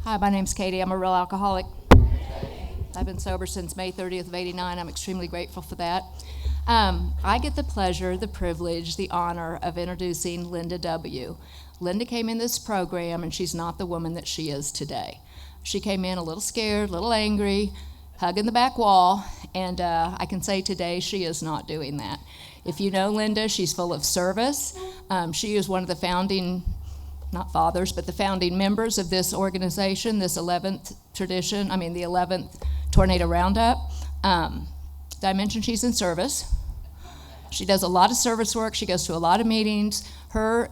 Hi, my name's Katie. I'm a real alcoholic. I've been sober since May 30th of '89. I'm extremely grateful for that. I get the pleasure, the privilege, the honor of introducing Linda W. Linda came in this program, and she's not the woman that she is today. She came in a little scared, a little angry, hugging the back wall, and I can say today she is not doing that. If you know Linda, she's full of service. She is one of the founding, not fathers, but the founding members of this organization, this 11th the 11th Tornado Roundup. Did I mention she's in service? She does a lot of service work. She goes to a lot of meetings. Her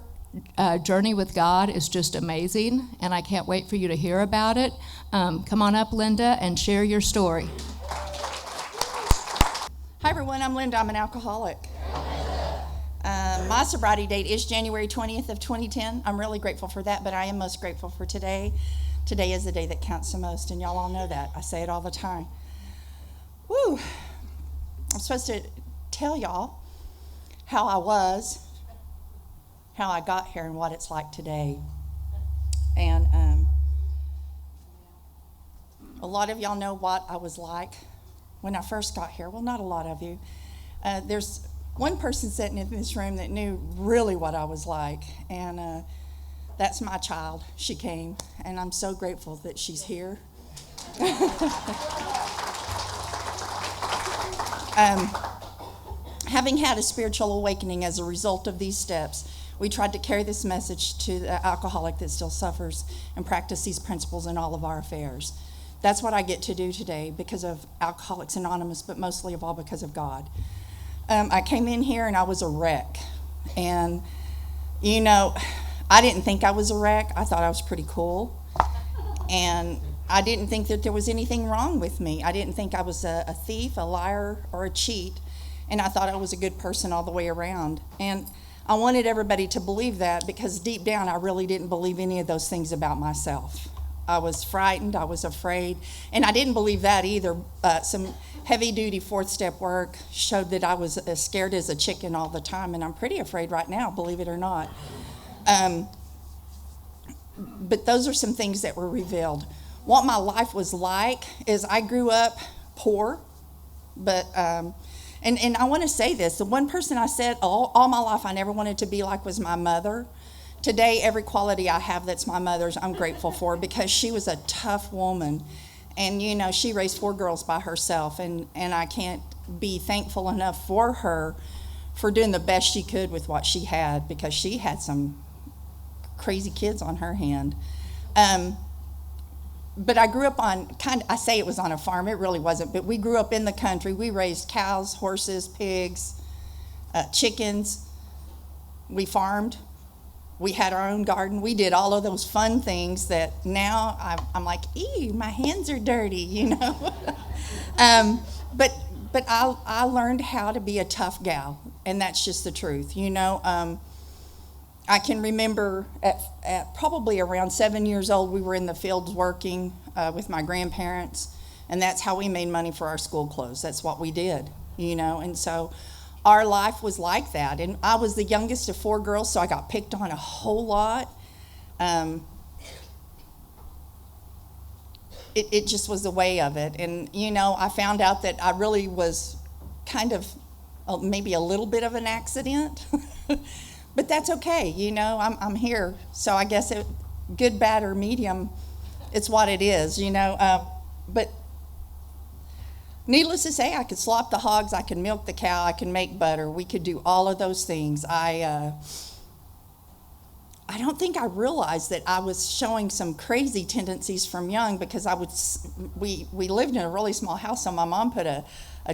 journey with God is just amazing, and I can't wait for you to hear about it. Come on up, Linda, and share your story. Hi, everyone. I'm Linda. I'm an alcoholic. My sobriety date is January 20th of 2010. I'm really grateful for that, but I am most grateful for today. Today is the day that counts the most, and y'all all know that. I say it all the time. Woo! I'm supposed to tell y'all how I was, how I got here, and what it's like today. And a lot of y'all know what I was like when I first got here. Well, not a lot of you. There's one person sitting in this room that knew really what I was like, and that's my child. She came, and I'm so grateful that she's here. Having had a spiritual awakening as a result of these steps, we tried to carry this message to the alcoholic that still suffers and practice these principles in all of our affairs. That's what I get to do today because of Alcoholics Anonymous, but mostly of all because of God. I came in here and I was a wreck. And, I didn't think I was a wreck. I thought I was pretty cool. And I didn't think that there was anything wrong with me. I didn't think I was a thief, a liar, or a cheat. And I thought I was a good person all the way around. And I wanted everybody to believe that because deep down I really didn't believe any of those things about myself. I was frightened, I was afraid, and I didn't believe that either. Some heavy-duty fourth-step work showed that I was as scared as a chicken all the time, and I'm pretty afraid right now, believe it or not. But those are some things that were revealed. What my life was like is I grew up poor, but and I want to say this, the one person I said all my life I never wanted to be like was my mother. Today, every quality I have that's my mother's, I'm grateful for because she was a tough woman. And, she raised 4 girls by herself, and I can't be thankful enough for her for doing the best she could with what she had because she had some crazy kids on her hand. But I grew up I say it was on a farm, it really wasn't, but we grew up in the country. We raised cows, horses, pigs, chickens. We farmed. We had our own garden. We did all of those fun things that now I'm like, ew, my hands are dirty, But I learned how to be a tough gal, and that's just the truth, I can remember at probably around 7 years old, we were in the fields working with my grandparents, and that's how we made money for our school clothes. That's what we did, and so our life was like that. And I was the youngest of 4 girls, so I got picked on a whole lot. It just was the way of it. And, I found out that I really was kind of maybe a little bit of an accident. But that's okay, I'm here. So I guess good, bad, or medium, it's what it is, But needless to say, I could slop the hogs, I could milk the cow, I could make butter. We could do all of those things. I don't think I realized that I was showing some crazy tendencies from young because we lived in a really small house, so my mom put a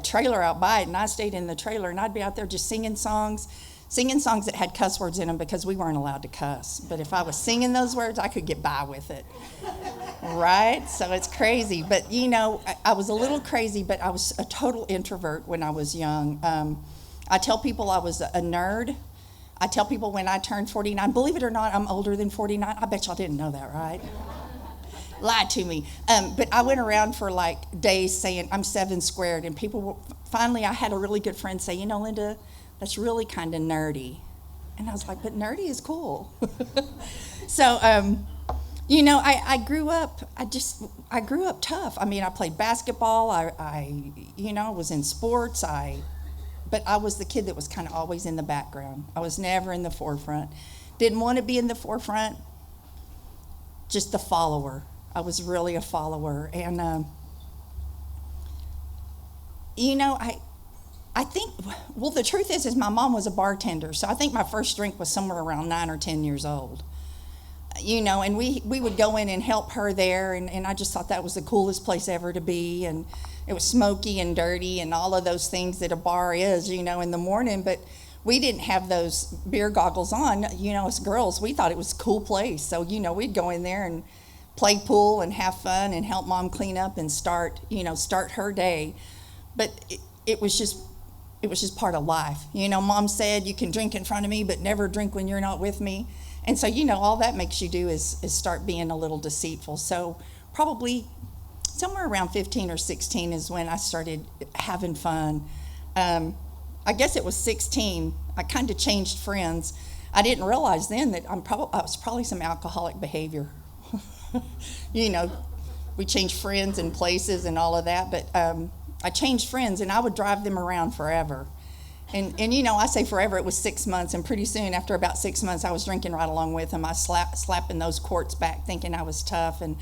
trailer out by it, and I stayed in the trailer, and I'd be out there just singing songs that had cuss words in them because we weren't allowed to cuss. But if I was singing those words, I could get by with it. Right? So it's crazy. But, I was a little crazy, but I was a total introvert when I was young. I tell people I was a nerd. I tell people when I turned 49, believe it or not, I'm older than 49. I bet y'all didn't know that, right? Lied to me. But I went around for days saying I'm 7 squared, and finally I had a really good friend say, Linda, that's really kind of nerdy. And I was like, but nerdy is cool. So You know, I grew up, I grew up tough. I mean, I played basketball, was in sports, but I was the kid that was kind of always in the background. I was never in the forefront. Didn't want to be in the forefront, just the follower. I was really a follower. And, I think, well, the truth is my mom was a bartender, so I think my first drink was somewhere around 9 or 10 years old. And we would go in and help her there, and I just thought that was the coolest place ever to be, and it was smoky and dirty and all of those things that a bar is, in the morning, but we didn't have those beer goggles on, as girls. We thought it was a cool place, so, we'd go in there and play pool and have fun and help mom clean up and start her day, but it was just part of life. Mom said, you can drink in front of me, but never drink when you're not with me. And so, all that makes you do is start being a little deceitful. So probably somewhere around 15 or 16 is when I started having fun. I guess it was 16. I kind of changed friends. I didn't realize then that I was probably some alcoholic behavior. We changed friends and places and all of that, but I changed friends, and I would drive them around forever. And I say forever, it was 6 months, and pretty soon, after about 6 months, I was drinking right along with them. I slapping those quarts back, thinking I was tough, and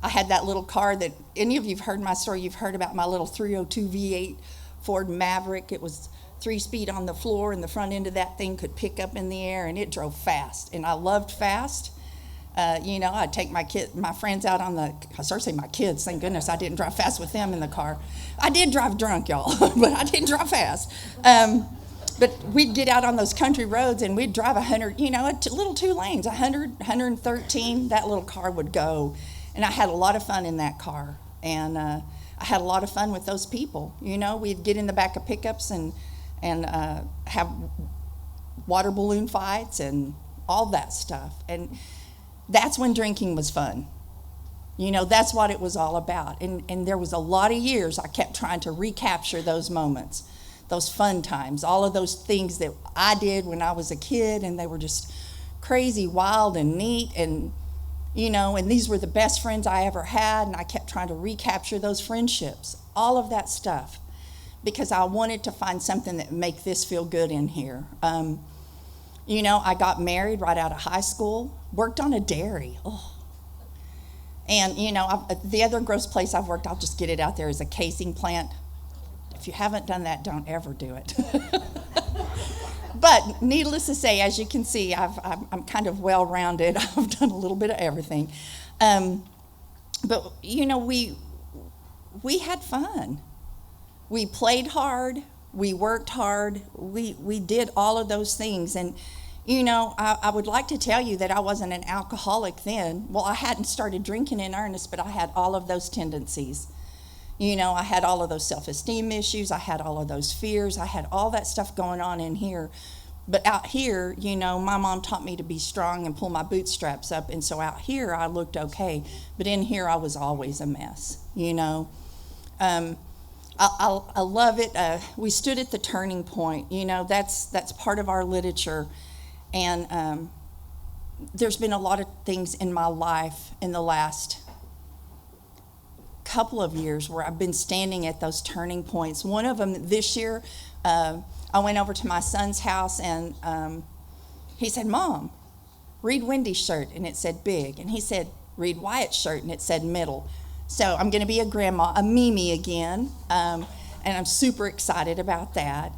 I had that little car that, any of you've heard my story, you've heard about my little 302 V8 Ford Maverick. It was 3-speed on the floor, and the front end of that thing could pick up in the air, and it drove fast, and I loved fast. I'd take my friends out on I started saying my kids, thank goodness I didn't drive fast with them in the car. I did drive drunk, y'all, but I didn't drive fast. But we'd get out on those country roads and we'd drive 100, little 2 lanes, 100, 113, that little car would go. And I had a lot of fun in that car. And I had a lot of fun with those people. We'd get in the back of pickups and have water balloon fights and all that stuff. And that's when drinking was fun. That's what it was all about. And there was a lot of years I kept trying to recapture those moments, those fun times, all of those things that I did when I was a kid, and they were just crazy, wild, and neat, and these were the best friends I ever had, and I kept trying to recapture those friendships, all of that stuff, because I wanted to find something that would make this feel good in here. I got married right out of high school, worked on a dairy. Oh. And, the other gross place I've worked, I'll just get it out there, is a casing plant. If you haven't done that, don't ever do it. But needless to say, as you can see, I'm kind of well-rounded. I've done a little bit of everything. But, we had fun. We played hard. We worked hard. We did all of those things. And, I would like to tell you that I wasn't an alcoholic then. Well, I hadn't started drinking in earnest, but I had all of those tendencies. I had all of those self-esteem issues. I had all of those fears. I had all that stuff going on in here. But out here, my mom taught me to be strong and pull my bootstraps up. And so out here, I looked okay. But in here, I was always a mess, I love it. We stood at the turning point. That's part of our literature. And there's been a lot of things in my life in the last couple of years where I've been standing at those turning points. One of them this year, I went over to my son's house, and he said, "Mom, read Wendy's shirt," and it said big. And he said, "Read Wyatt's shirt," and it said middle. So I'm going to be a grandma, a Mimi again, and I'm super excited about that.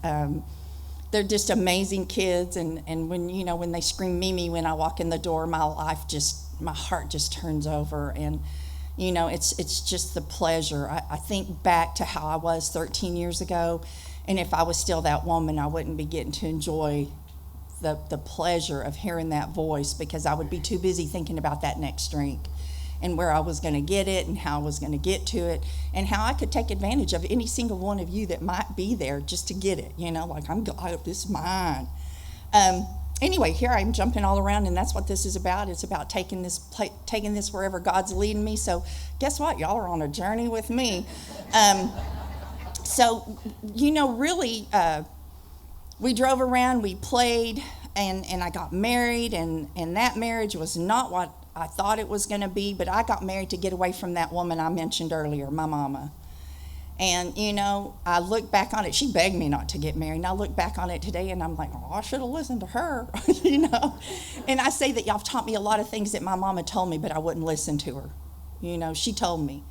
They're just amazing kids, and when they scream Mimi when I walk in the door, my heart just turns over, and it's just the pleasure. I think back to how I was 13 years ago, and if I was still that woman, I wouldn't be getting to enjoy the pleasure of hearing that voice, because I would be too busy thinking about that next drink and where I was going to get it and how I was going to get to it and how I could take advantage of any single one of you that might be there just to get it, this is mine. Anyway, here I'm jumping all around, and that's what this is about. It's about taking this wherever God's leading me. So guess what? Y'all are on a journey with me. Really, we drove around, we played, and I got married, and that marriage was not what I thought it was going to be, but I got married to get away from that woman I mentioned earlier, my mama. And, you know, I look back on it. She begged me not to get married. And I look back on it today and I'm like, oh, I should have listened to her, you know. And I say that y'all taught me a lot of things that my mama told me, but I wouldn't listen to her. You know, she told me.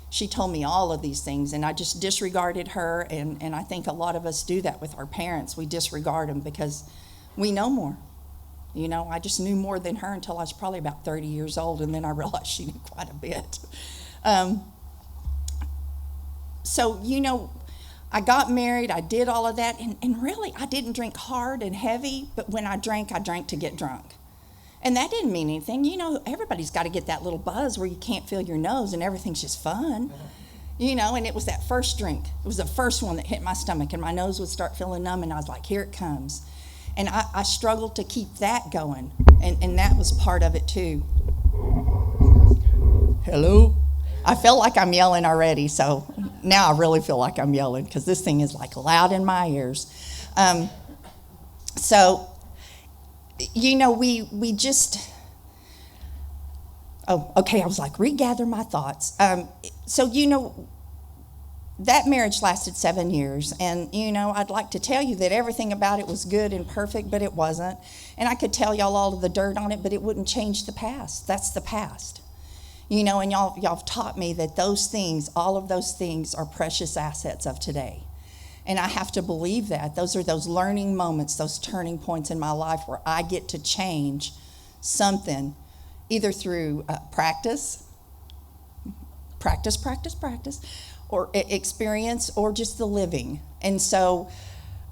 She told me all of these things, and I just disregarded her. And I think a lot of us do that with our parents. We disregard them because we know more. You know, I just knew more than her until I was probably about 30 years old, and then I realized she knew quite a bit. So, you know, I got married, I did all of that, and really I didn't drink hard and heavy, but when I drank to get drunk. And that didn't mean anything. You know, everybody's got to get that little buzz where you can't feel your nose and everything's just fun. You know, and it was that first drink. It was the first one that hit my stomach, and my nose would start feeling numb, and I was like, here it comes. And I struggled to keep that going, and that was part of it too. Hello? I feel like I'm yelling already, so now I really feel like I'm yelling because this thing is like loud in my ears. So, you know, we just, oh, okay, I was like, regather my thoughts. So, you know, that marriage lasted 7 years, and, you know, I'd like to tell you that everything about it was good and perfect, but it wasn't. And I could tell y'all all of the dirt on it, but it wouldn't change the past. That's the past. You know, and y'all have taught me that those things, all of those things are precious assets of today. And I have to believe that. Those are those learning moments, those turning points in my life where I get to change something, either through practice, or experience, or just the living. And so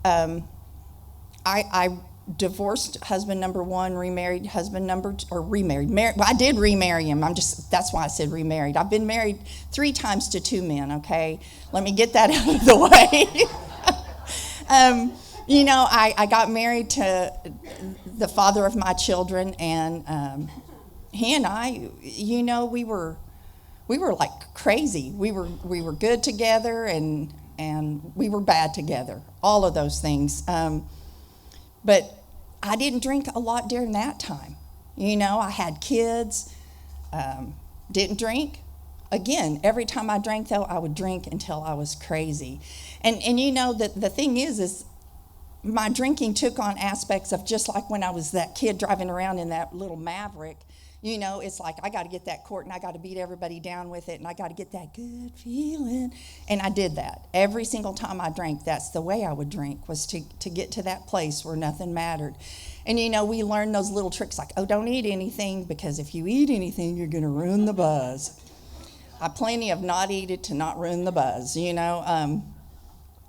I divorced husband number one, remarried husband number two, or remarried. Well, I did remarry him. That's why I said remarried. I've been married 3 times to 2 men, okay? Let me get that out of the way. You know, I got married to the father of my children, and he and I, you know, we were like crazy. We were good together, and we were bad together. All of those things. But I didn't drink a lot during that time. You know, I had kids, didn't drink. Again, every time I drank, though, I would drink until I was crazy. And you know, the thing is my drinking took on aspects of just like when I was that kid driving around in that little Maverick. You know, it's like I got to get that quart and I got to beat everybody down with it and I got to get that good feeling. And I did that. Every single time I drank, that's the way I would drink, was to get to that place where nothing mattered. And, you know, we learned those little tricks like, oh, don't eat anything, because if you eat anything, you're going to ruin the buzz. I plenty of not eat it to not ruin the buzz, you know.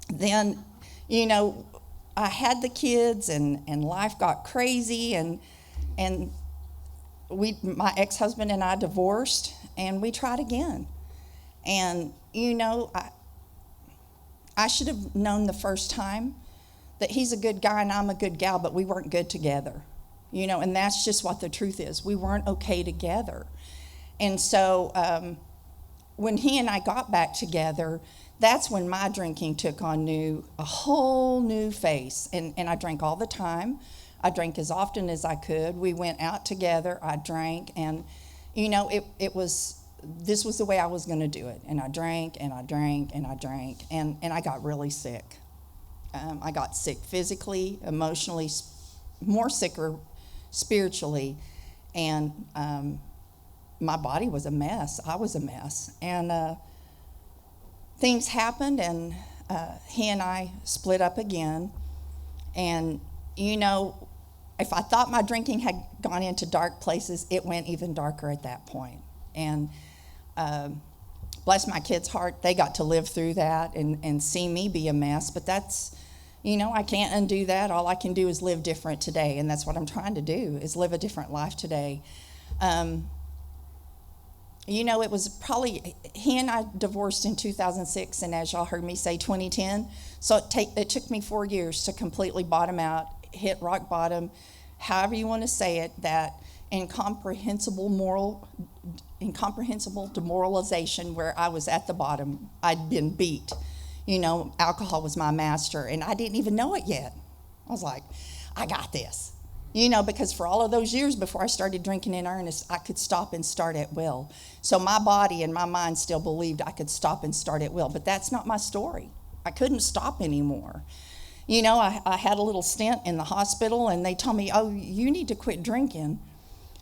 Then, you know, I had the kids and life got crazy and my ex-husband and I divorced, and we tried again. And, you know, I should have known the first time that he's a good guy and I'm a good gal, but we weren't good together. You know, and that's just what the truth is. We weren't okay together. And so when he and I got back together, that's when my drinking took on a whole new face. And I drank all the time. I drank as often as I could. We went out together. I drank, and, you know, this was the way I was going to do it. And I drank, and I drank, and I drank, and I got really sick. I got sick physically, emotionally, more sicker spiritually, and my body was a mess. I was a mess. And things happened, and he and I split up again. And, you know, if I thought my drinking had gone into dark places, it went even darker at that point. And bless my kids' heart, they got to live through that and see me be a mess. But that's, you know, I can't undo that. All I can do is live different today, and that's what I'm trying to do, is live a different life today. You know, it was probably, he and I divorced in 2006, and as y'all heard me say, 2010. So it took me 4 years to completely bottom out, hit rock bottom, however you want to say it, that incomprehensible demoralization where I was at the bottom. I'd been beat. You know, alcohol was my master, and I didn't even know it yet. I was like, I got this. Because for all of those years before I started drinking in earnest, I could stop and start at will. So my body and my mind still believed I could stop and start at will, but that's not my story. I couldn't stop anymore. I had a little stint in the hospital, and they told me, oh, you need to quit drinking.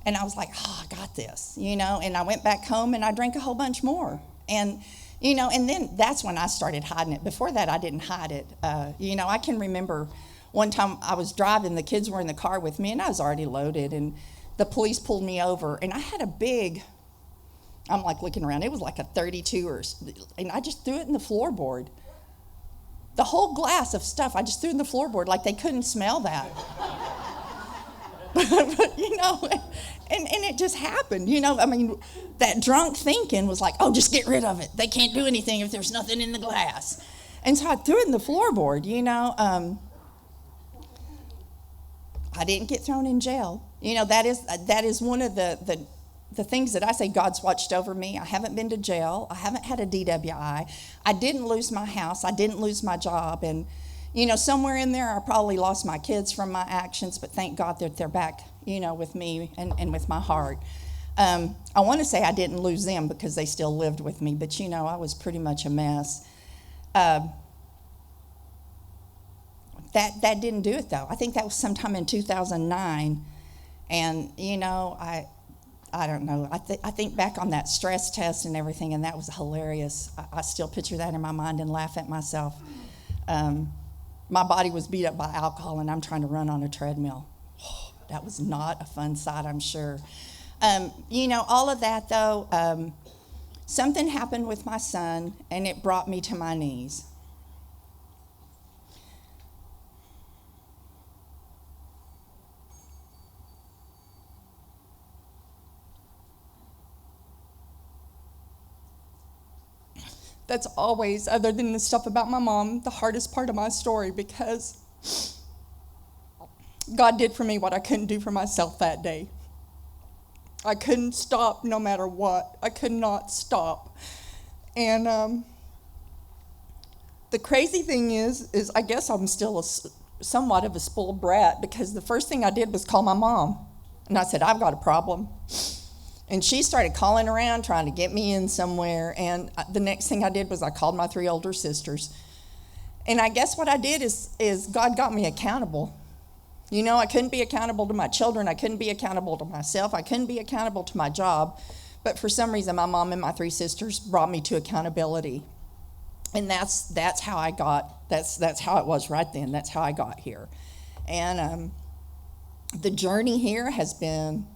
And I was like, oh, I got this, and I went back home and I drank a whole bunch more. And, and then that's when I started hiding it. Before that, I didn't hide it. I can remember one time I was driving, the kids were in the car with me, and I was already loaded, and the police pulled me over, and I had I'm like looking around, it was like a 32 and I just threw it in the floorboard. The whole glass of stuff, I just threw in the floorboard like they couldn't smell that. but, and it just happened, that drunk thinking was like, oh, just get rid of it. They can't do anything if there's nothing in the glass. And so I threw it in the floorboard, I didn't get thrown in jail. That is one of the things that I say God's watched over me. I haven't been to jail. I haven't had a DWI. I didn't lose my house. I didn't lose my job. And, somewhere in there I probably lost my kids from my actions, but thank God that they're back, with me and with my heart. I want to say I didn't lose them because they still lived with me, but, I was pretty much a mess. That didn't do it, though. I think that was sometime in 2009. And, I don't know. I think back on that stress test and everything, and that was hilarious. I still picture that in my mind and laugh at myself. My body was beat up by alcohol, and I'm trying to run on a treadmill. Oh, that was not a fun sight, I'm sure. All of that, though, something happened with my son, and it brought me to my knees. That's always, other than the stuff about my mom, the hardest part of my story, because God did for me what I couldn't do for myself that day. I couldn't stop no matter what. I could not stop. And the crazy thing is I guess I'm still somewhat of a spoiled brat, because the first thing I did was call my mom. And I said, I've got a problem. And she started calling around, trying to get me in somewhere. And the next thing I did was I called my 3 older sisters. And I guess what I did is God got me accountable. I couldn't be accountable to my children. I couldn't be accountable to myself. I couldn't be accountable to my job. But for some reason, my mom and my 3 sisters brought me to accountability. And that's how I got, that's how it was right then. That's how I got here. And the journey here has been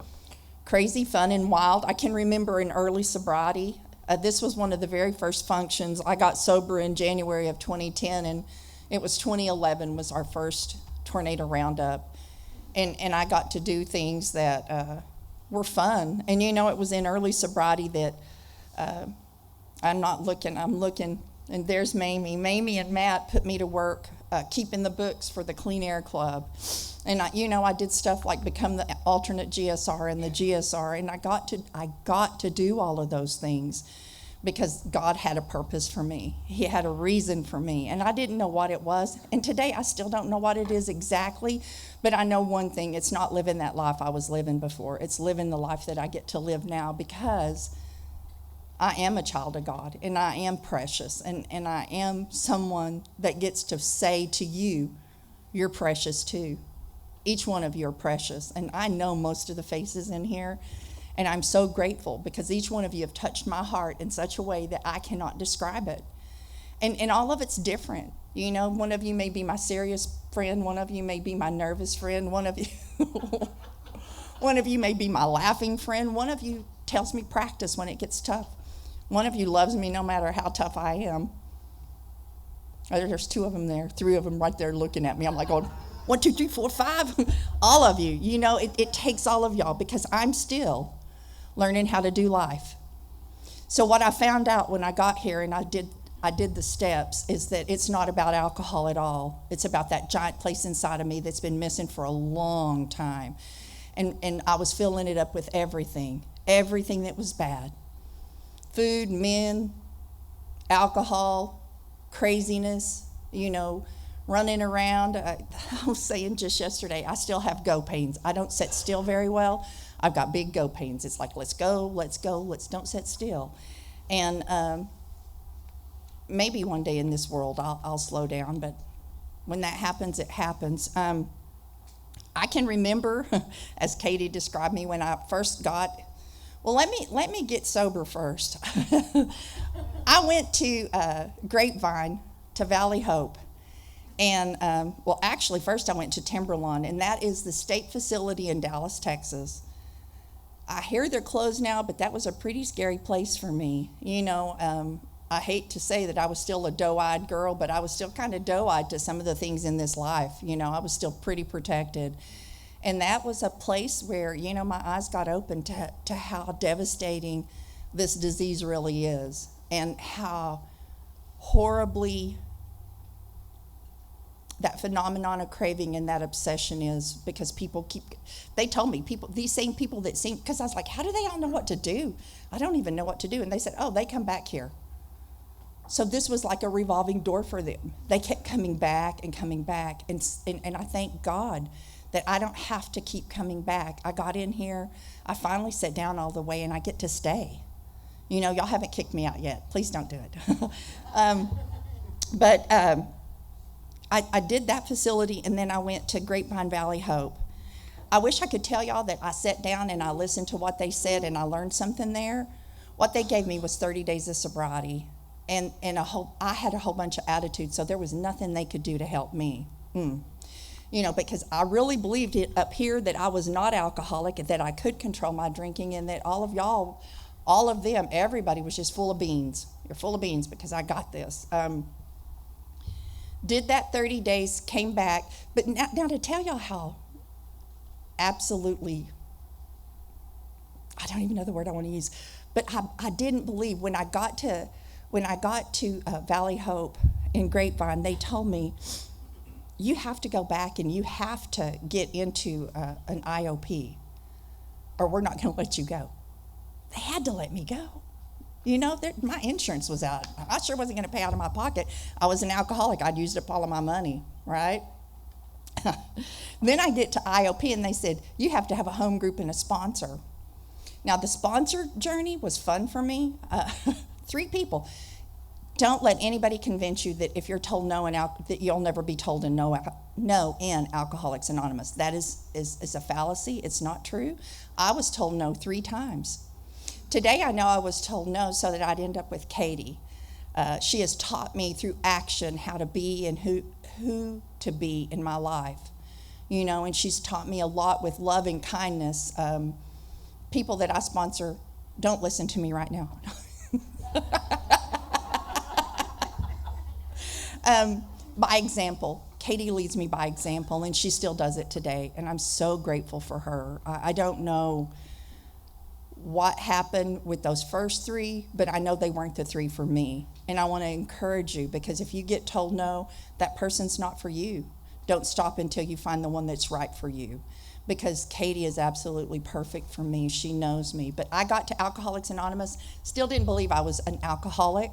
crazy, fun, and wild. I can remember in early sobriety, this was one of the very first functions. I got sober in January of 2010, and it was 2011 was our first tornado roundup. And I got to do things that were fun. And it was in early sobriety that I'm looking, and there's Mamie. Mamie and Matt put me to work keeping the books for the Clean Air Club. And I did stuff like become the alternate GSR and the GSR, and I got to do all of those things because God had a purpose for me. He had a reason for me, and I didn't know what it was. And today I still don't know what it is exactly, but I know one thing: it's not living that life I was living before. It's living the life that I get to live now, because I am a child of God, and I am precious, and I am someone that gets to say to you, you're precious too. Each one of you are precious, and I know most of the faces in here, and I'm so grateful because each one of you have touched my heart in such a way that I cannot describe it. And all of it's different. One of you may be my serious friend, one of you may be my nervous friend, one of you may be my laughing friend, one of you tells me practice when it gets tough. One of you loves me no matter how tough I am. There's 2 of them there, 3 of them right there looking at me. I'm like going, 1, 2, 3, 4, 5. All of you, it takes all of y'all, because I'm still learning how to do life. So what I found out when I got here and I did the steps is that it's not about alcohol at all. It's about that giant place inside of me that's been missing for a long time. And I was filling it up with everything that was bad. Food, men, alcohol, craziness, running around. I was saying just yesterday, I still have go pains. I don't sit still very well. I've got big go pains. It's like, let's go, don't sit still. And maybe one day in this world I'll slow down, but when that happens, it happens. I can remember, as Katie described me, when I first got, well, let me get sober first. I went to Grapevine, to Valley Hope. And, well, actually, first I went to Timberlawn, and that is the state facility in Dallas, Texas. I hear they're closed now, but that was a pretty scary place for me. You know, I hate to say that I was still a doe-eyed girl, but I was still kind of doe-eyed to some of the things in this life. You know, I was still pretty protected. And that was a place where, you know, my eyes got open to how devastating this disease really is, and how horribly that phenomenon of craving and that obsession is, because they told me, these same people that seem, because I was like, how do they all know what to do? I don't even know what to do. And they said, oh, they come back here. So this was like a revolving door for them. They kept coming back and coming back. And I thank God that I don't have to keep coming back. I got in here, I finally sat down all the way, and I get to stay. You know, y'all haven't kicked me out yet. Please don't do it. I did that facility, and then I went to Grapevine Valley Hope. I wish I could tell y'all that I sat down and I listened to what they said and I learned something there. What they gave me was 30 days of sobriety, and I had a whole bunch of attitude, so there was nothing they could do to help me. You know, because I really believed it up here that I was not alcoholic, and that I could control my drinking, and that all of y'all, all of them, everybody was just full of beans. You're full of beans because I got this. Did that 30 days, came back. But now to tell y'all how absolutely, I don't even know the word I want to use, but I didn't believe when I got to Valley Hope in Grapevine, they told me, you have to go back and you have to get into an IOP, or we're not going to let you go. They had to let me go. You know, my insurance was out. I sure wasn't going to pay out of my pocket. I was an alcoholic. I'd used up all of my money, right? Then I get to IOP, and they said, you have to have a home group and a sponsor. Now, the sponsor journey was fun for me. 3 people. Don't let anybody convince you that if you're told no that you'll never be told no in Alcoholics Anonymous. That is a fallacy. It's not true. I was told no 3 times. Today, I know I was told no so that I'd end up with Katie. She has taught me through action how to be and who to be in my life. You know, and she's taught me a lot with love and kindness. People that I sponsor, don't listen to me right now. By example. Katie leads me by example, and she still does it today, and I'm so grateful for her. I don't know what happened with those first 3, but I know they weren't the 3 for me. And I want to encourage you, because if you get told no, that person's not for you. Don't stop until you find the one that's right for you, because Katie is absolutely perfect for me. She knows me. But I got to Alcoholics Anonymous, still didn't believe I was an alcoholic.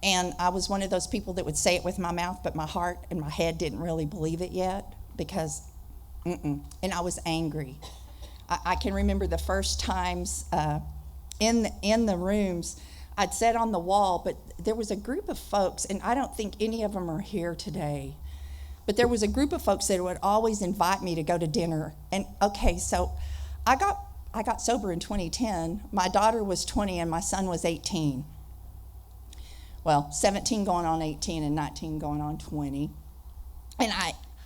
And I was one of those people that would say it with my mouth, but my heart and my head didn't really believe it yet, because, and I was angry. I can remember the first times in the rooms, I'd sat on the wall, but there was a group of folks, and I don't think any of them are here today, but there was a group of folks that would always invite me to go to dinner. And okay, so I got sober in 2010. My daughter was 20 and my son was 18. Well, 17 going on 18 and 19 going on 20. And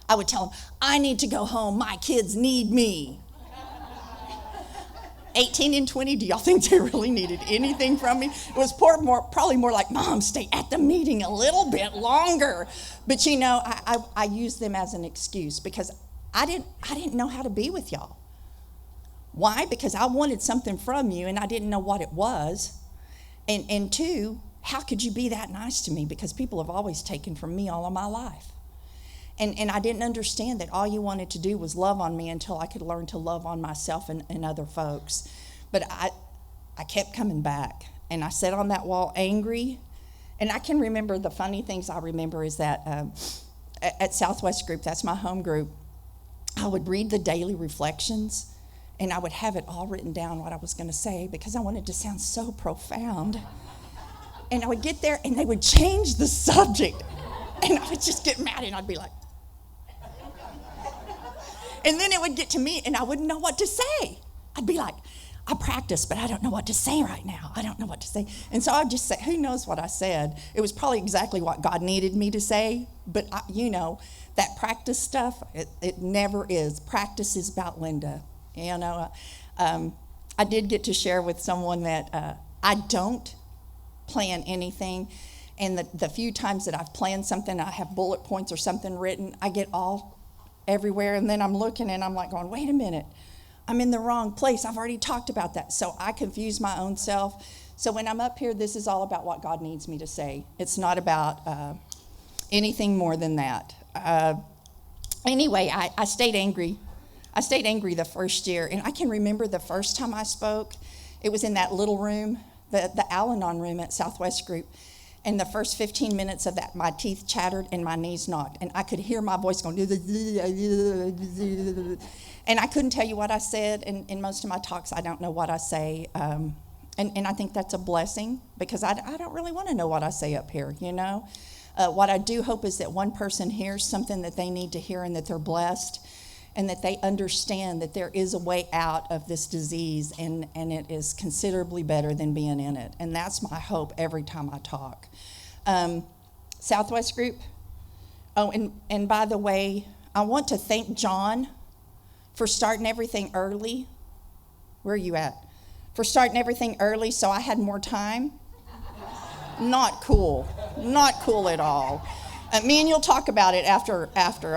I would tell them, I need to go home. My kids need me. 18 and 20, do y'all think they really needed anything from me? It was probably more like, Mom, stay at the meeting a little bit longer. But you know, I used them as an excuse, because I didn't know how to be with y'all. Why? Because I wanted something from you and I didn't know what it was. And 2, how could you be that nice to me? Because people have always taken from me all of my life. And I didn't understand that all you wanted to do was love on me until I could learn to love on myself and other folks. But I kept coming back, and I sat on that wall angry. And I can remember the funny things I remember is that at Southwest Group, that's my home group, I would read the daily reflections, and I would have it all written down what I was going to say because I wanted to sound so profound. And I would get there, and they would change the subject, and I would just get mad, and I'd be like, and then it would get to me, and I wouldn't know what to say. I'd be like, I practiced, but I don't know what to say right now. I don't know what to say. And so I'd just say, who knows what I said? It was probably exactly what God needed me to say, but that practice stuff, it never is. Practice is about Linda. I did get to share with someone that I don't plan anything, and the few times that I've planned something, I have bullet points or something written, I get all everywhere, and then I'm looking and I'm like going, wait a minute, I'm in the wrong place. I've already talked about that. So I confuse my own self. So when I'm up here, this is all about what God needs me to say. It's not about anything more than that. Anyway, I stayed angry. I stayed angry the first year, and I can remember the first time I spoke. It was in that little room, the Al-Anon room at Southwest Group. And the first 15 minutes of that, my teeth chattered and my knees knocked. And I could hear my voice going, and I couldn't tell you what I said. And in most of my talks, I don't know what I say. And I think that's a blessing because I don't really want to know what I say up here, What I do hope is that one person hears something that they need to hear and that they're blessed and that they understand that there is a way out of this disease and it is considerably better than being in it. And that's my hope every time I talk. Southwest Group. Oh, and by the way, I want to thank John for starting everything early. Where are you at? For starting everything early so I had more time. Not cool. Not cool at all. Me and you'll talk about it after,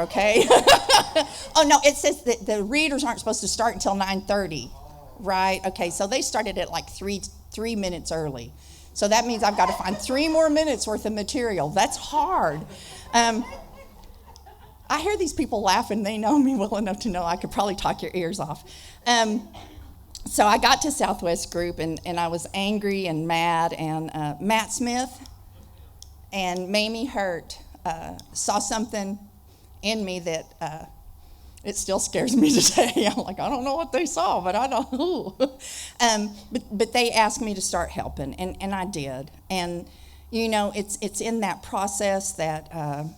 okay? Oh, no, it says that the readers aren't supposed to start until 9:30, right? Okay, so they started at like three minutes early. So that means I've got to find 3 more minutes worth of material. That's hard. I hear these people laughing. They know me well enough to know I could probably talk your ears off. So I got to Southwest Group, and I was angry and mad, and Matt Smith and Mamie Hurt saw something in me that it still scares me today. I'm like, I don't know what they saw, but I don't know. But they asked me to start helping, and I did. And, it's in that process that a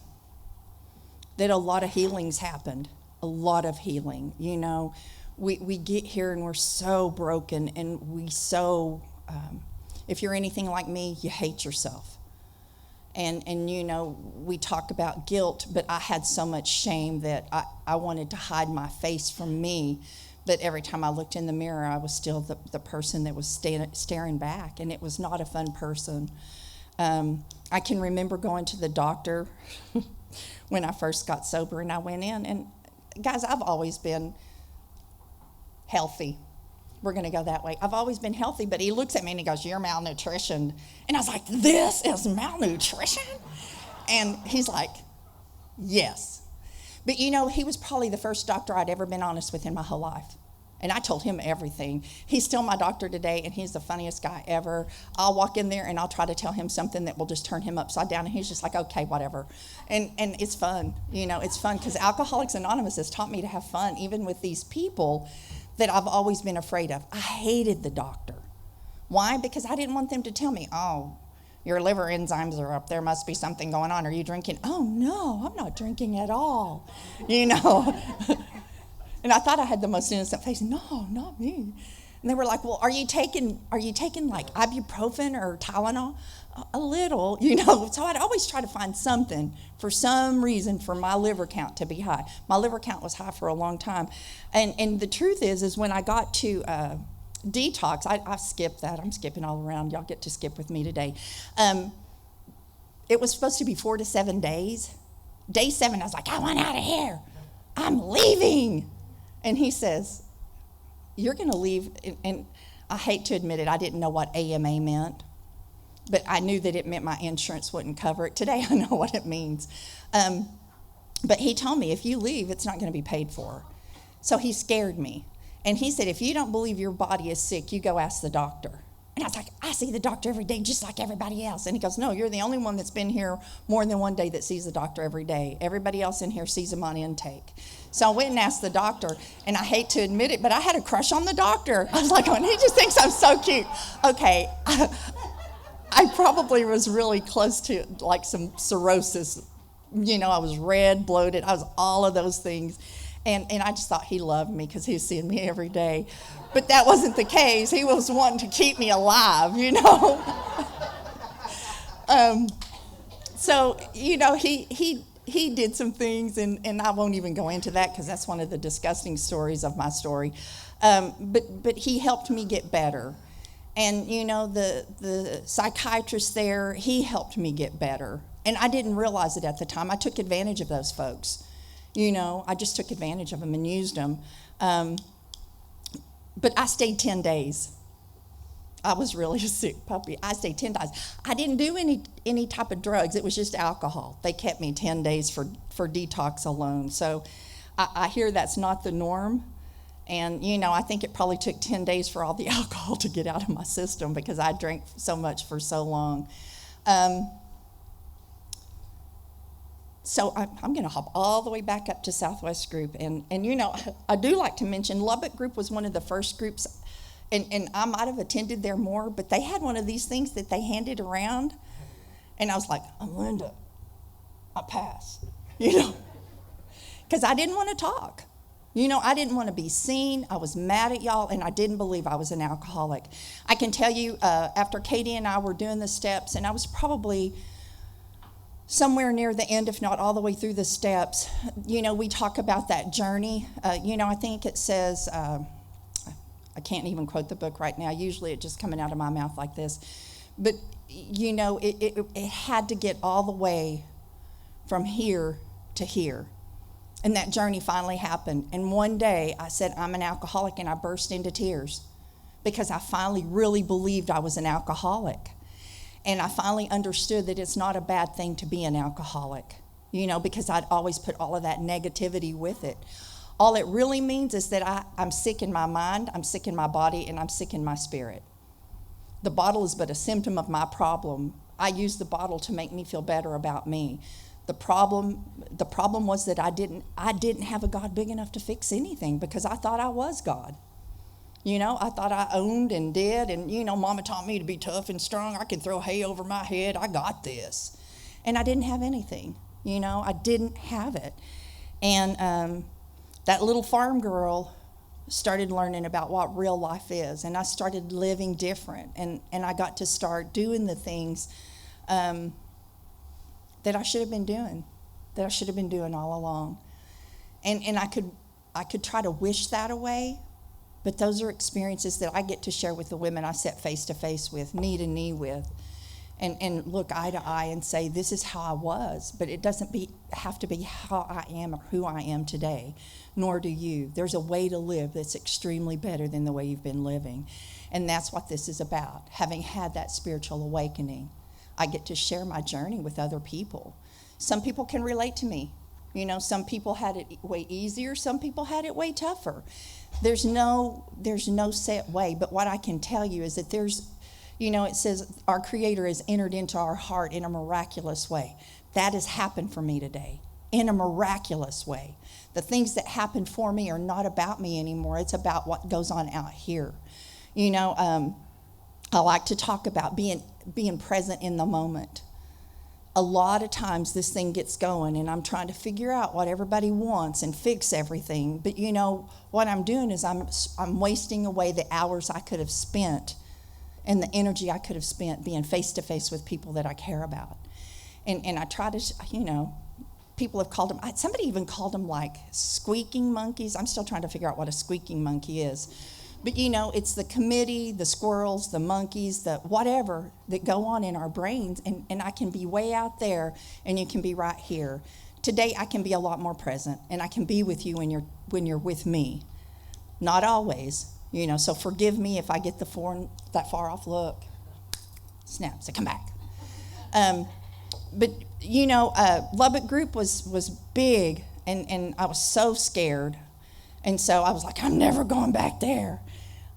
lot of healings happened, a lot of healing. We get here and we're so broken, and if you're anything like me, you hate yourself. And we talk about guilt, but I had so much shame that I wanted to hide my face from me. But every time I looked in the mirror, I was still the person that was staring back, and it was not a fun person. I can remember going to the doctor when I first got sober, and I went in, and guys, I've always been healthy. We're going to go that way. I've always been healthy, but he looks at me and he goes, "You're malnutrition." And I was like, "This is malnutrition?" And he's like, "Yes." But he was probably the first doctor I'd ever been honest with in my whole life. And I told him everything. He's still my doctor today, and he's the funniest guy ever. I'll walk in there and I'll try to tell him something that will just turn him upside down, and he's just like, "Okay, whatever." And it's fun. It's fun because Alcoholics Anonymous has taught me to have fun, even with these people that I've always been afraid of. I hated the doctor. Why? Because I didn't want them to tell me, "Oh, your liver enzymes are up. There must be something going on. Are you drinking?" "Oh, no, I'm not drinking at all." And I thought I had the most innocent face. "No, not me." And they were like, "Well, are you taking like ibuprofen or Tylenol?" "A little, So I'd always try to find something for some reason for my liver count to be high. My liver count was high for a long time. And the truth is when I got to detox, I skipped that. I'm skipping all around. Y'all get to skip with me today. It was supposed to be 4 to 7 days. Day 7, I was like, "I want out of here. I'm leaving." And he says, "You're going to leave." And I hate to admit it, I didn't know what AMA meant, but I knew that it meant my insurance wouldn't cover it. Today I know what it means. But he told me, if you leave, it's not going to be paid for. So he scared me. And he said, "If you don't believe your body is sick, you go ask the doctor." And I was like, I see the doctor every day just like everybody else. And he goes, no, you're the only one that's been here more than one day that sees the doctor every day. Everybody else in here sees him on intake. So I went and asked the doctor, and I hate to admit it, but I had a crush on the doctor. I was like, oh, he just thinks I'm so cute. Okay, I probably was really close to like some cirrhosis. I was red, bloated. I was all of those things. And I just thought he loved me because he was seeing me every day. But that wasn't the case. He was wanting to keep me alive, So, he did some things, and I won't even go into that because that's one of the disgusting stories of my story. But he helped me get better. And, the psychiatrist there, he helped me get better. And I didn't realize it at the time. I took advantage of those folks. I just took advantage of them and used them. But I stayed 10 days. I was really a sick puppy. I stayed 10 days. I didn't do any type of drugs. It was just alcohol. They kept me 10 days for detox alone. So I hear that's not the norm. And, I think it probably took 10 days for all the alcohol to get out of my system because I drank so much for so long. So I'm going to hop all the way back up to Southwest Group. And I do like to mention Lubbock Group was one of the first groups, and I might have attended there more, but they had one of these things that they handed around. And I was like, I'm Linda. I pass, because I didn't want to talk. I didn't want to be seen. I was mad at y'all, and I didn't believe I was an alcoholic. I can tell you, after Katie and I were doing the steps, and I was probably somewhere near the end, if not all the way through the steps, we talk about that journey. I think it says, I can't even quote the book right now. Usually it's just coming out of my mouth like this. But, it had to get all the way from here to here. And that journey finally happened. And one day I said, I'm an alcoholic, and I burst into tears because I finally really believed I was an alcoholic. And I finally understood that it's not a bad thing to be an alcoholic, because I'd always put all of that negativity with it. All it really means is that I'm sick in my mind, I'm sick in my body, and I'm sick in my spirit. The bottle is but a symptom of my problem. I use the bottle to make me feel better about me. The problem was that I didn't have a God big enough to fix anything because I thought I was God. I thought I owned and did, and, Mama taught me to be tough and strong. I can throw hay over my head. I got this. And I didn't have anything, I didn't have it. And that little farm girl started learning about what real life is, and I started living different, and I got to start doing the things that I should have been doing, all along. And I could try to wish that away, but those are experiences that I get to share with the women I sit face to face with, knee to knee with, and look eye to eye and say, this is how I was, but it doesn't have to be how I am or who I am today, nor do you. There's a way to live that's extremely better than the way you've been living, and that's what this is about. Having had that spiritual awakening, I get to share my journey with other people. Some people can relate to me. Some people had it way easier, some people had it way tougher. There's no set way, but what I can tell you is that it says our Creator has entered into our heart in a miraculous way. That has happened for me today, in a miraculous way. The things that happened for me are not about me anymore. It's about what goes on out here. I like to talk about being present in the moment. A lot of times this thing gets going and I'm trying to figure out what everybody wants and fix everything. But what I'm doing is I'm wasting away the hours I could have spent and the energy I could have spent being face to face with people that I care about. And I try to, people have called them, somebody even called them like squeaking monkeys. I'm still trying to figure out what a squeaking monkey is. But it's the committee, the squirrels, the monkeys, the whatever that go on in our brains. And I can be way out there and you can be right here. Today I can be a lot more present and I can be with you when you're with me. Not always, so forgive me if I get that far off look. Snap, so come back. But Lubbock Group was big and I was so scared. And so I was like, I'm never going back there.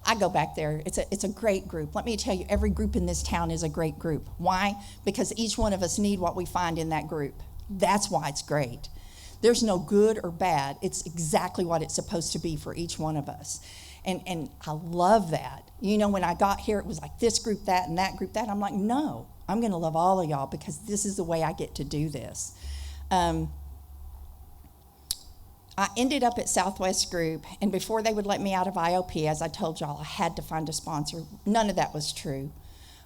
I go back there. It's a great group. Let me tell you, every group in this town is a great group. Why? Because each one of us need what we find in that group. That's why it's great. There's no good or bad. It's exactly what it's supposed to be for each one of us. And I love that. You know, when I got here, it was like this group, that, and that group, that. I'm like, no, I'm going to love all of y'all because this is the way I get to do this. I ended up at Southwest Group, and before they would let me out of IOP, as I told y'all, I had to find a sponsor. None of that was true.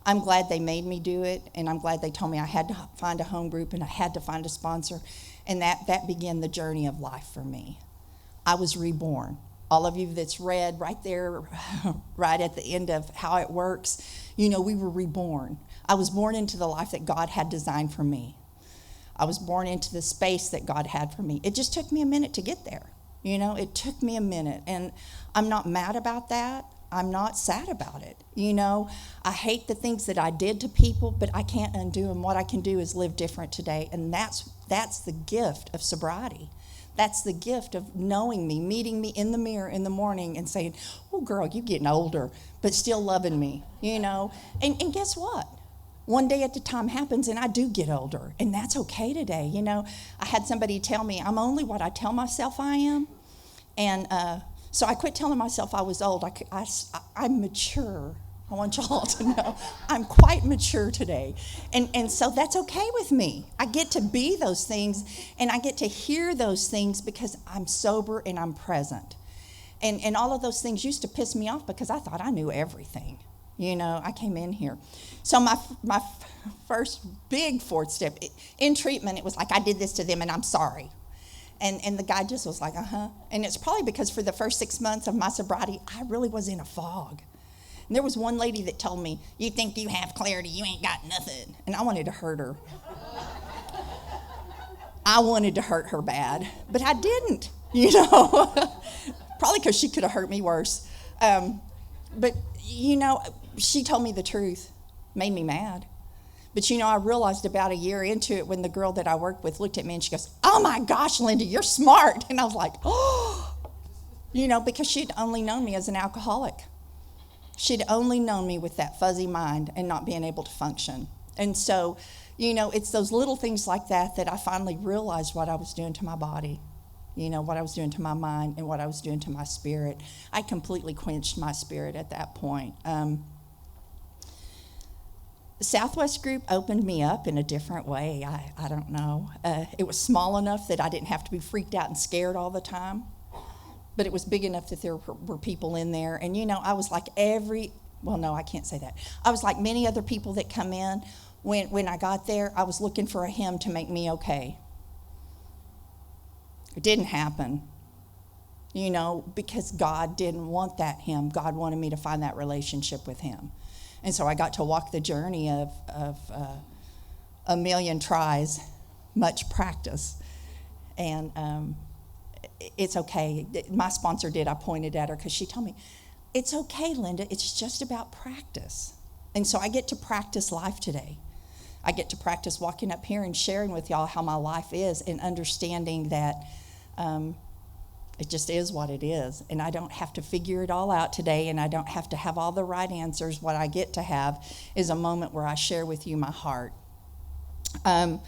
I'm glad they made me do it, and I'm glad they told me I had to find a home group and I had to find a sponsor, and that began the journey of life for me. I was reborn. All of you that's read right there, right at the end of how it works, you know, we were reborn. I was born into the life that God had designed for me. I was born into the space that God had for me. It just took me a minute to get there. You know, it took me a minute. And I'm not mad about that. I'm not sad about it. You know, I hate the things that I did to people, but I can't undo them. What I can do is live different today. And that's the gift of sobriety. That's the gift of knowing me, meeting me in the mirror in the morning and saying, oh, girl, you're getting older, but still loving me, you know. And guess what? One day at a time happens, and I do get older, and that's okay today. You know, I had somebody tell me, I'm only what I tell myself I am. And so I quit telling myself I was old. I'm mature. I want y'all to know I'm quite mature today. And so that's okay with me. I get to be those things, and I get to hear those things because I'm sober and I'm present. And all of those things used to piss me off because I thought I knew everything. You know, I came in here. So my first big fourth step, in treatment, it was like I did this to them and I'm sorry. And the guy just was like, uh-huh. And it's probably because for the first 6 months of my sobriety, I really was in a fog. And there was one lady that told me, you think you have clarity, you ain't got nothing. And I wanted to hurt her. I wanted to hurt her bad, but I didn't, you know. Probably because she could have hurt me worse. But, you know, she told me the truth, made me mad. But, you know, I realized about a year into it when the girl that I worked with looked at me and she goes, oh, my gosh, Linda, you're smart. And I was like, oh, you know, because she'd only known me as an alcoholic. She'd only known me with that fuzzy mind and not being able to function. And so, you know, it's those little things like that that I finally realized what I was doing to my body. You know, what I was doing to my mind and what I was doing to my spirit. I completely quenched my spirit at that point. Southwest Group opened me up in a different way. I don't know. It was small enough that I didn't have to be freaked out and scared all the time. But it was big enough that there were people in there. And, you know, I was like well, no, I can't say that. I was like many other people that come in. When I got there, I was looking for a hymn to make me okay. It didn't happen, you know, because God didn't want that hymn. God wanted me to find that relationship with him. And so I got to walk the journey of a million tries, much practice. And it's okay. My sponsor did. I pointed at her because she told me, it's okay, Linda. It's just about practice. And so I get to practice life today. I get to practice walking up here and sharing with y'all how my life is and understanding that it just is what it is. And I don't have to figure it all out today, and I don't have to have all the right answers. What I get to have is a moment where I share with you my heart. I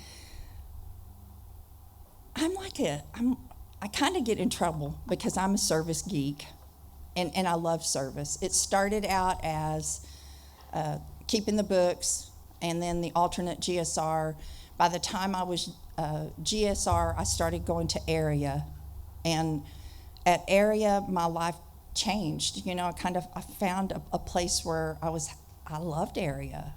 kind of get in trouble because I'm a service geek, and I love service. It started out as keeping the books, and then the alternate GSR. By the time I was GSR, I started going to area, and at area, my life changed. You know, I found a place where I loved area.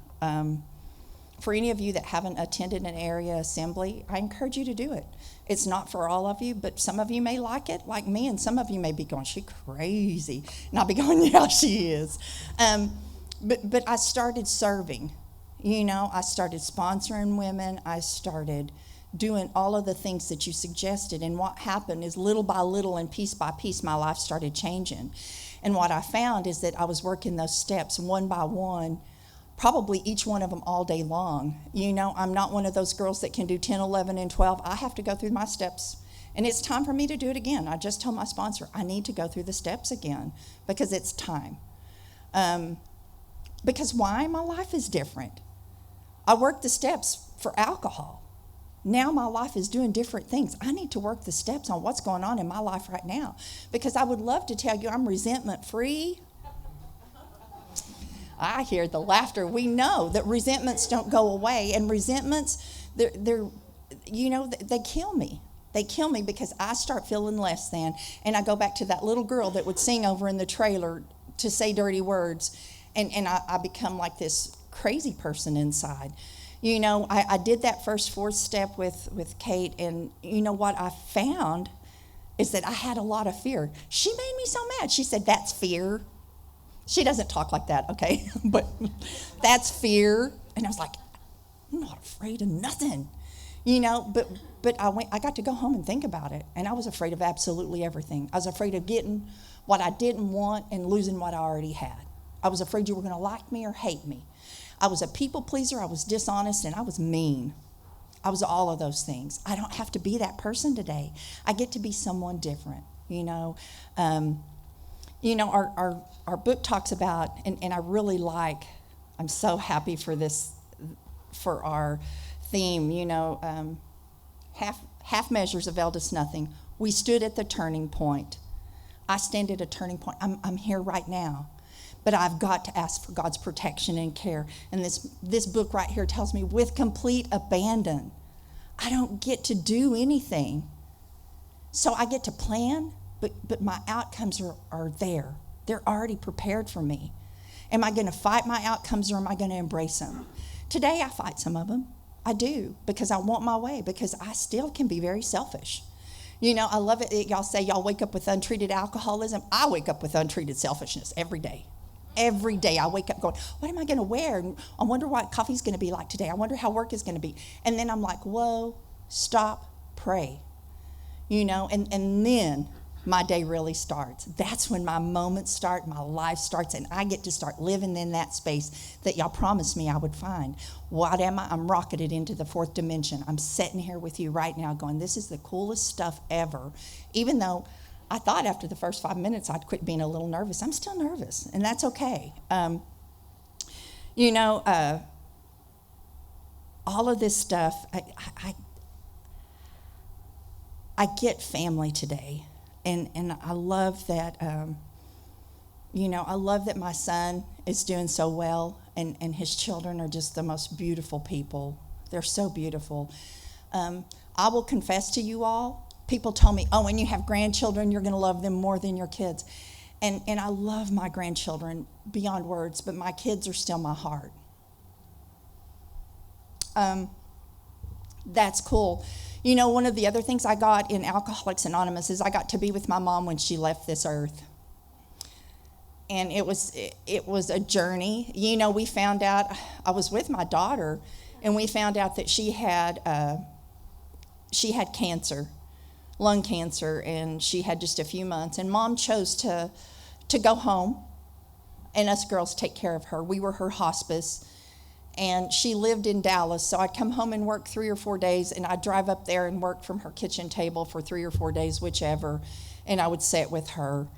For any of you that haven't attended an area assembly, I encourage you to do it. It's not for all of you, but some of you may like it, like me, and some of you may be going, she's crazy. And I'll be going, yeah, she is. But I started serving. You know, I started sponsoring women. I started doing all of the things that you suggested. And what happened is little by little and piece by piece, my life started changing. And what I found is that I was working those steps one by one, probably each one of them all day long. You know, I'm not one of those girls that can do 10, 11, and 12. I have to go through my steps. And it's time for me to do it again. I just told my sponsor, I need to go through the steps again because it's time. Because why? My life is different. I worked the steps for alcohol. Now my life is doing different things. I need to work the steps on what's going on in my life right now, because I would love to tell you I'm resentment free. I hear the laughter. We know that resentments don't go away, and resentments, they're they kill me. They kill me because I start feeling less than, and I go back to that little girl that would sing over in the trailer to say dirty words, and I become like this crazy person inside. I did that first fourth step with Kate, and you know what I found is that I had a lot of fear. She made me so mad. She said, "That's fear." She doesn't talk like that, okay? But that's fear. And I was like, I'm not afraid of nothing. But I got to go home and think about it. And I was afraid of absolutely everything. I was afraid of getting what I didn't want and losing what I already had. I was afraid you were going to like me or hate me. I was a people pleaser, I was dishonest, and I was mean. I was all of those things. I don't have to be that person today. I get to be someone different, Our book talks about, and I really I'm so happy for this, for our theme, half measures availed nothing. We stood at the turning point. I stand at a turning point. I'm here right now, but I've got to ask for God's protection and care. And this book right here tells me with complete abandon, I don't get to do anything. So I get to plan, but my outcomes are there. They're already prepared for me. Am I going to fight my outcomes, or am I going to embrace them? Today I fight some of them. I do, because I want my way, because I still can be very selfish. I love it. Y'all say y'all wake up with untreated alcoholism. I wake up with untreated selfishness every day. Every day I wake up going, what am I going to wear? And I wonder what coffee's going to be like today. I wonder how work is going to be. And then I'm like, whoa, stop, pray. And then my day really starts. That's when my moments start, my life starts, and I get to start living in that space that y'all promised me I would find. What am I? I'm rocketed into the fourth dimension. I'm sitting here with you right now going, this is the coolest stuff ever. Even though I thought after the first 5 minutes I'd quit being a little nervous. I'm still nervous, and that's okay. All of this stuff, I get family today. And I love that, I love that my son is doing so well, and his children are just the most beautiful people. They're so beautiful. I will confess to you all, people told me, when you have grandchildren, you're going to love them more than your kids. And I love my grandchildren beyond words, but my kids are still my heart. That's cool. One of the other things I got in Alcoholics Anonymous is I got to be with my mom when she left this earth. And it was a journey. We found out, I was with my daughter, and we found out that she had cancer, lung cancer, and she had just a few months. And Mom chose to go home and us girls take care of her. We were her hospice. And she lived in Dallas, so I'd come home and work 3 or 4 days, and I'd drive up there and work from her kitchen table for 3 or 4 days, whichever, and I would sit with her.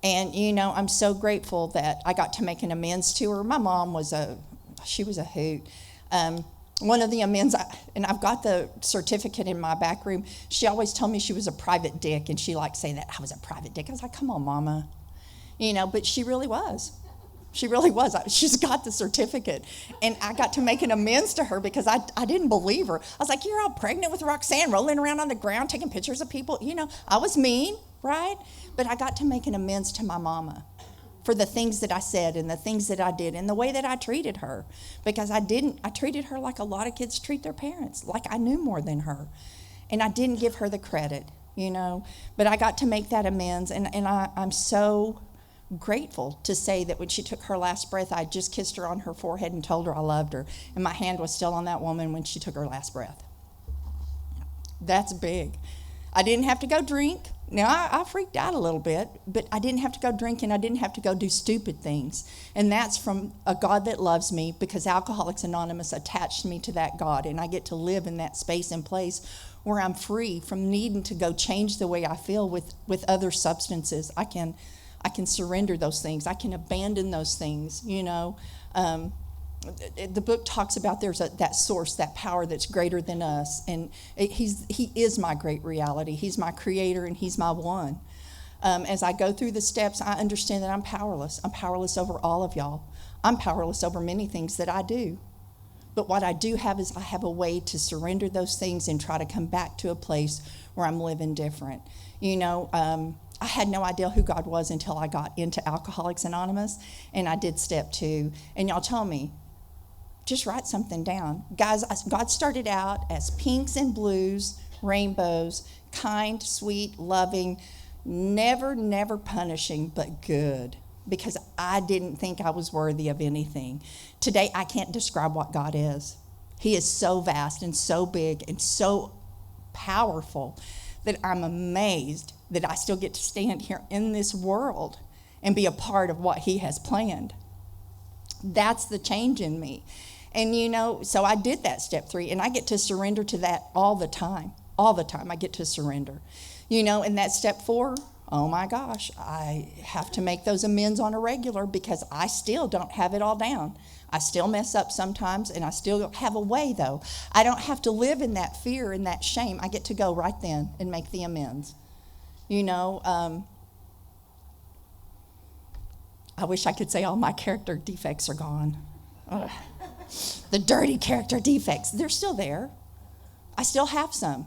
And, I'm so grateful that I got to make an amends to her. My mom was a hoot. One of the amends, and I've got the certificate in my back room, she always told me she was a private dick, and she liked saying that I was a private dick. I was like, come on, Mama. But she really was. She really was. She's got the certificate. And I got to make an amends to her because I didn't believe her. I was like, you're all pregnant with Roxanne, rolling around on the ground, taking pictures of people. I was mean, right? But I got to make an amends to my mama for the things that I said and the things that I did and the way that I treated her. Because I treated her like a lot of kids treat their parents, like I knew more than her. And I didn't give her the credit, But I got to make that amends, and I'm so grateful to say that when she took her last breath, I just kissed her on her forehead and told her I loved her. And my hand was still on that woman when she took her last breath. That's big. I didn't have to go drink. Now, I freaked out a little bit, but I didn't have to go drink, and I didn't have to go do stupid things. And that's from a God that loves me, because Alcoholics Anonymous attached me to that God, and I get to live in that space and place where I'm free from needing to go change the way I feel with other substances. I I can surrender those things. I can abandon those things, The book talks about there's that source, that power that's greater than us. And he is my great reality. He's my creator and he's my one. As I go through the steps, I understand that I'm powerless. I'm powerless over all of y'all. I'm powerless over many things that I do. But what I do have is I have a way to surrender those things and try to come back to a place where I'm living different. I had no idea who God was until I got into Alcoholics Anonymous, and I did step 2. And y'all told me, just write something down. Guys, God started out as pinks and blues, rainbows, kind, sweet, loving, never punishing, but good. Because I didn't think I was worthy of anything. Today, I can't describe what God is. He is so vast and so big and so powerful that I'm amazed that I still get to stand here in this world and be a part of what he has planned. That's the change in me. And so I did that step 3, and I get to surrender to that all the time. All the time I get to surrender. And that step 4, oh my gosh, I have to make those amends on a regular because I still don't have it all down. I still mess up sometimes, and I still have a way, though. I don't have to live in that fear and that shame. I get to go right then and make the amends. I wish I could say all my character defects are gone. Ugh. The dirty character defects, they're still there. I still have some.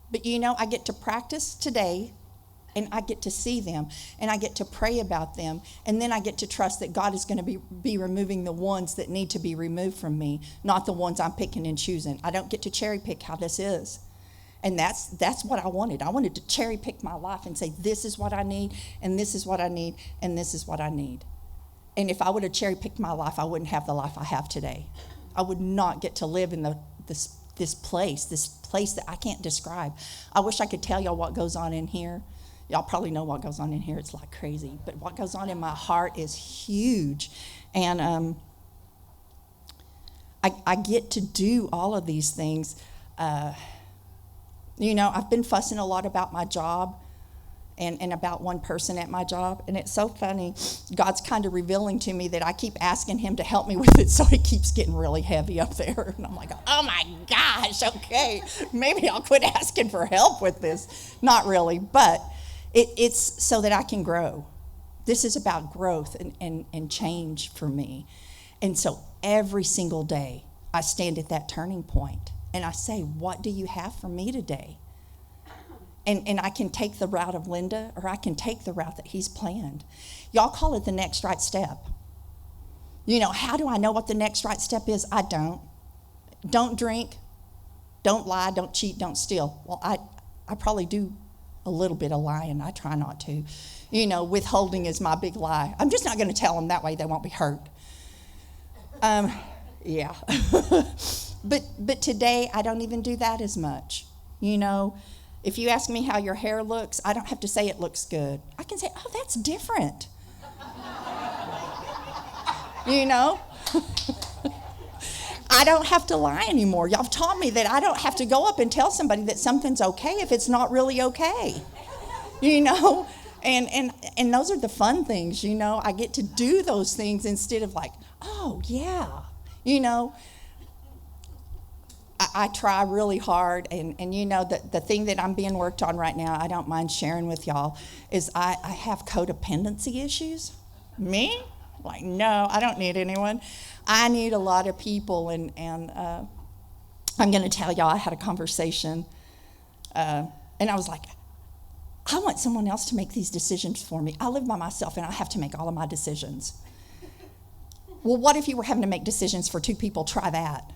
But I get to practice today, and I get to see them, and I get to pray about them, and then I get to trust that God is going to be removing the ones that need to be removed from me, not the ones I'm picking and choosing. I don't get to cherry pick how this is. And that's what I wanted. I wanted to cherry pick my life and say, this is what I need, and this is what I need, and this is what I need. And if I would have cherry picked my life, I wouldn't have the life I have today. I would not get to live in this place that I can't describe. I wish I could tell y'all what goes on in here. Y'all probably know what goes on in here. It's like crazy. But what goes on in my heart is huge. And I get to do all of these things. I've been fussing a lot about my job and about one person at my job. And it's so funny. God's kind of revealing to me that I keep asking him to help me with it, so it keeps getting really heavy up there. And I'm like, oh my gosh, okay. Maybe I'll quit asking for help with this. Not really, but it's so that I can grow. This is about growth and change for me. And so every single day, I stand at that turning point, and I say, what do you have for me today? And I can take the route of Linda, or I can take the route that he's planned. Y'all call it the next right step. How do I know what the next right step is? I don't. Don't drink, don't lie, don't cheat, don't steal. Well, I probably do a little bit of lying. I try not to. Withholding is my big lie. I'm just not going to tell them, that way they won't be hurt. Yeah. But today, I don't even do that as much. If you ask me how your hair looks, I don't have to say it looks good. I can say, oh, that's different. I don't have to lie anymore. Y'all have taught me that I don't have to go up and tell somebody that something's okay if it's not really okay. And those are the fun things, I get to do those things instead of like, oh, yeah, I try really hard, and the thing that I'm being worked on right now, I don't mind sharing with y'all, is I have codependency issues. Me? Like, no, I don't need anyone. I need a lot of people, and I'm going to tell y'all, I had a conversation, and I was like, I want someone else to make these decisions for me. I live by myself, and I have to make all of my decisions. Well, what if you were having to make decisions for 2 people? Try that.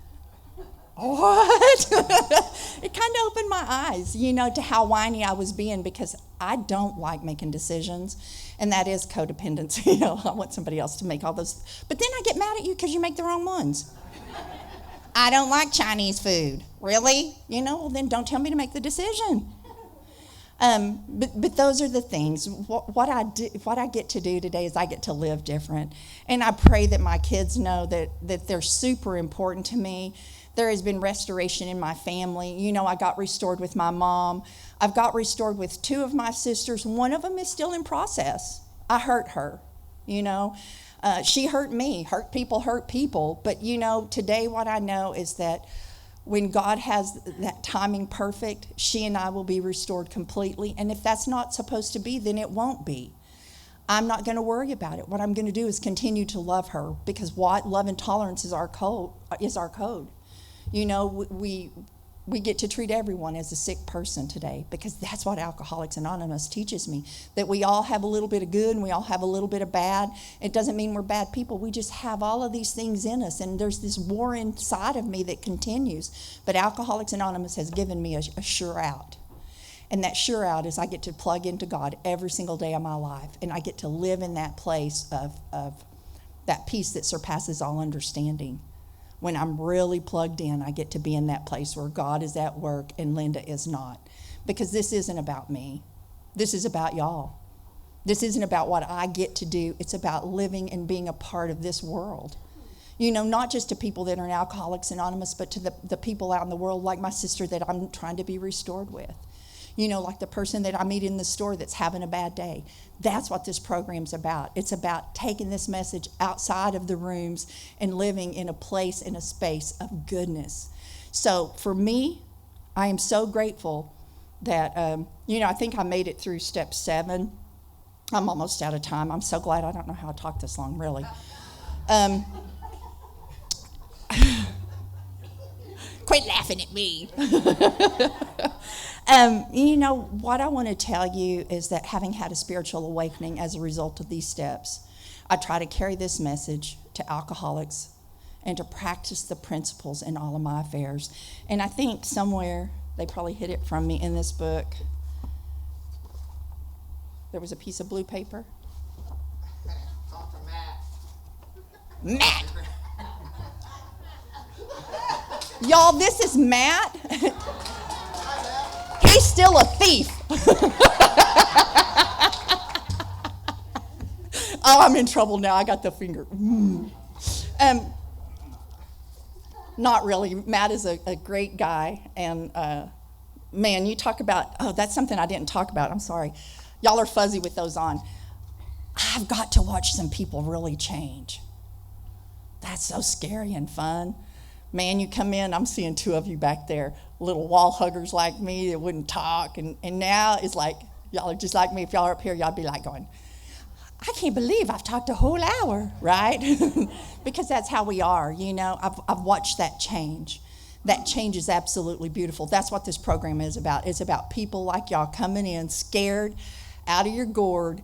What? It kind of opened my eyes, to how whiny I was being, because I don't like making decisions, and that is codependency. I want somebody else to make all those. But then I get mad at you because you make the wrong ones. I don't like Chinese food. Really? Well, then don't tell me to make the decision. But those are the things. What I get to do today is I get to live different. And I pray that my kids know that they're super important to me. There has been restoration in my family. I got restored with my mom. I've got restored with 2 of my sisters. One of them is still in process. I hurt her, you know. She hurt me. Hurt people. But, you know, today what I know is that when God has that timing perfect, she and I will be restored completely. And if that's not supposed to be, then it won't be. I'm not going to worry about it. What I'm going to do is continue to love her, because what? Love and tolerance is our code. You know, we get to treat everyone as a sick person today, because that's what Alcoholics Anonymous teaches me, that we all have a little bit of good and we all have a little bit of bad. It doesn't mean we're bad people. We just have all of these things in us, and there's this war inside of me that continues. But Alcoholics Anonymous has given me a sure out. And that sure out is I get to plug into God every single day of my life, and I get to live in that place of that peace that surpasses all understanding. When I'm really plugged in, I get to be in that place where God is at work and Linda is not. Because this isn't about me. This is about y'all. This isn't about what I get to do. It's about living and being a part of this world. You know, not just to people that are in Alcoholics Anonymous, but to the people out in the world, like my sister that I'm trying to be restored with. You know, like the person that I meet in the store that's having a bad day. That's what this program's about. It's about taking this message outside of the rooms and living in a place, in a space of goodness. So for me, I am so grateful that, you know, I think I made it through step 7. I'm almost out of time. I'm so glad I don't know how to talk this long, really. Quit laughing at me. You know, what I want to tell you is that having had a spiritual awakening as a result of these steps, I try to carry this message to alcoholics and to practice the principles in all of my affairs. And I think somewhere, they probably hid it from me in this book, there was a piece of blue paper. Talk to Matt. Matt! Y'all, this is Matt. He's still a thief. Oh, I'm in trouble now. I got the finger. Not really. Matt is a great guy. And, man, you talk about, oh, that's something I didn't talk about. I'm sorry. Y'all are fuzzy with those on. I've got to watch some people really change. That's so scary and fun. Man, you come in, I'm seeing 2 of you back there, little wall huggers like me that wouldn't talk. And now it's like, y'all are just like me. If y'all are up here, y'all be like going, I can't believe I've talked a whole hour, right? Because that's how we are, you know. I've watched that change. That change is absolutely beautiful. That's what this program is about. It's about people like y'all coming in scared, out of your gourd,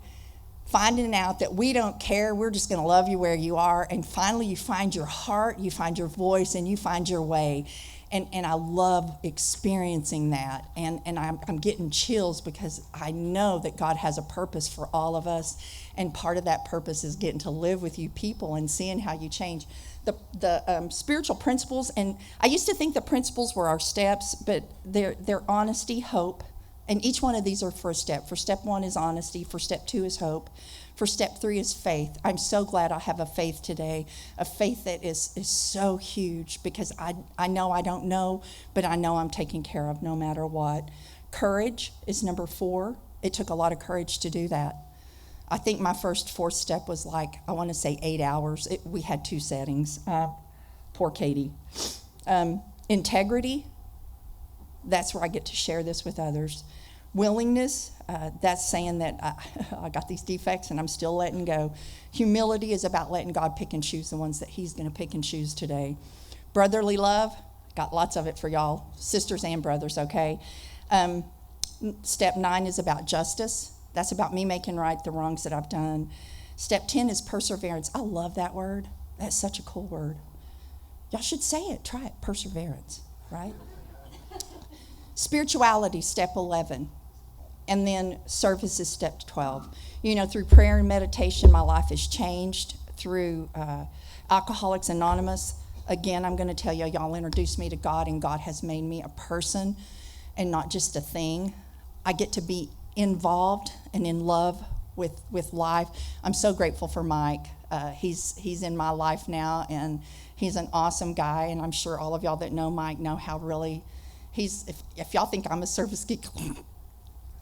finding out that we don't care, we're just going to love you where you are, and finally you find your heart, you find your voice, and you find your way. And I love experiencing that, and I'm getting chills because I know that God has a purpose for all of us, and part of that purpose is getting to live with you people and seeing how you change. The spiritual principles, and I used to think the principles were our steps, but they're honesty, hope. And each one of these are for a step. For step 1 is honesty. For step 2 is hope. For step 3 is faith. I'm so glad I have a faith today, a faith that is so huge, because I know I don't know, but I know I'm taken care of no matter what. Courage is number 4. It took a lot of courage to do that. I think my first 4th step was like, I want to say 8 hours. We had 2 settings. Poor Katie. Integrity. That's where I get to share this with others. Willingness, that's saying that I got these defects and I'm still letting go. Humility is about letting God pick and choose the ones that he's going to pick and choose today. Brotherly love, got lots of it for y'all, sisters and brothers, okay? Step 9 is about justice. That's about me making right the wrongs that I've done. Step 10 is perseverance. I love that word. That's such a cool word. Y'all should say it. Try it. Perseverance, right? Spirituality, step 11. And then service is step 12. You know, through prayer and meditation, my life has changed. Through Alcoholics Anonymous, again, I'm going to tell y'all introduced me to God, and God has made me a person and not just a thing. I get to be involved and in love with life. I'm so grateful for Mike. He's in my life now, and he's an awesome guy, and I'm sure all of y'all that know Mike know how really if y'all think I'm a service geek,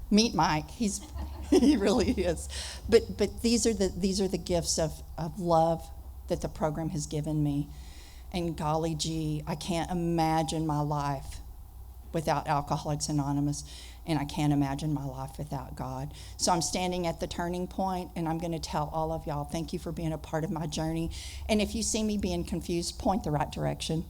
meet Mike. He's He really is. But these are the gifts of love that the program has given me. And golly gee, I can't imagine my life without Alcoholics Anonymous, and I can't imagine my life without God. So I'm standing at the turning point, and I'm going to tell all of y'all, thank you for being a part of my journey. And if you see me being confused, point the right direction.